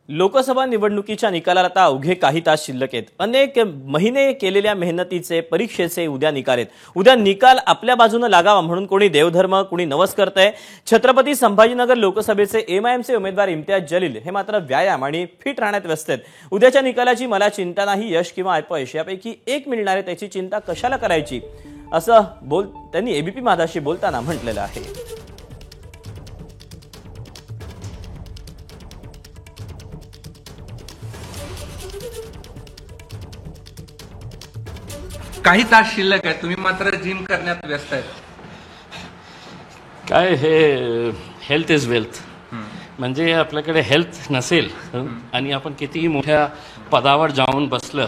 लोकसभा निवडणुकीच्या निकालाला आता अवघे काही तास शिल्लक आहेत। अनेक महिने केलेल्या मेहनतीचे परीक्षेचे उद्या निकाल आहेत। उद्या निकाल आपल्या बाजूने लागावा म्हणून कोणी देवधर्म कोणी नवस करतंय। छत्रपती संभाजीनगर लोकसभेचे एमआयएमचे उमेदवार इम्तियाज जलील हे मात्र व्यायाम आणि फिट राहण्यात व्यस्त आहेत। उद्याच्या निकालाची मला चिंता नाही, यश किंवा अपयश यापैकी एक मिळणार आहे, त्याची चिंता कशाला करायची असं त्यांनी एबीपी माझाशी बोलताना म्हटलेलं आहे। काही तास शिल्लक आहे, तुम्ही मात्र जिम करण्यात व्यस्त आहेत। काय हे हेल्थ इज वेल्थ म्हणजे आपल्याकडे हेल्थ नसेल आणि आपण कितीही मोठ्या पदावर जाऊन बसलं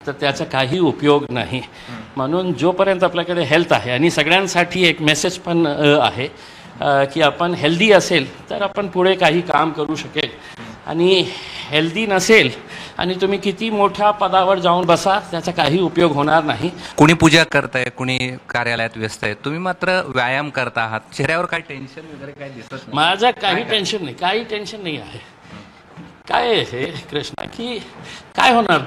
तर त्याचा काही उपयोग नाही। म्हणून जोपर्यंत आपल्याकडे हेल्थ आहे आणि सगळ्यांसाठी एक मेसेज पण आहे की आपण हेल्दी असेल तर आपण पुढे काही काम करू शकेल, आणि हेल्दी नसेल आणि तुम्ही किती मोठ्या पदावर जाऊन बसा त्याचा काही उपयोग होणार नाही। कोणी पूजा करताय, कोणी कार्यालयात व्यस्त आहे, तुम्ही मात्र व्यायाम करता आहात। चेहऱ्यावर काही टेन्शन वगैरे काही दिसत नाही? माझं काही टेन्शन नाही, काही टेन्शन नाही आहे। काय हे कृष्णा की काय होणार,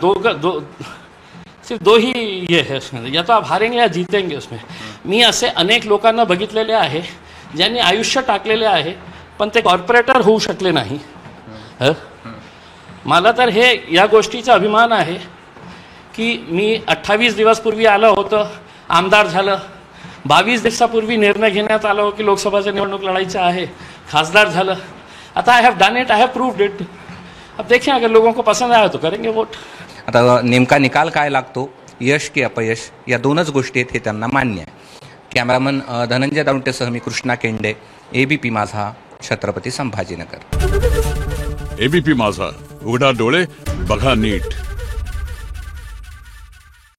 सिर्फ दो ही ये है उसमें, या तो आप हारेंगे या जीतेंगे उसमें। मी असे अनेक लोकांना बघितलेले आहे ज्यांनी आयुष्य टाकलेले आहे पण ते कॉर्पोरेटर होऊ शकले नाही। मला तर हे या गोष्टीचा अभिमान आहे की मी 28 दिवस पूर्वी आलो होतो, आमदार झालं। 22 दिवसापूर्वी निर्णय घेण्यात आला हो की लोकसभाची निवडणूक लढायचं आहे, खासदार झालं। आता I have done it, I have proved it. अब देखें अगर लोगों को पसंद आया तो करेंगे वोट। आता नेमका निकाल काय लागतो, यश की अपयश, या दोनच गोष्टी आहेत हे त्यांना मान्य आहे। कॅमेरामन धनंजय दाउंटेसह मी कृष्णा केंडे, एबीपी माझा, छत्रपती संभाजीनगर। एबीपी माझा, उघडा डोळे बघा नीट।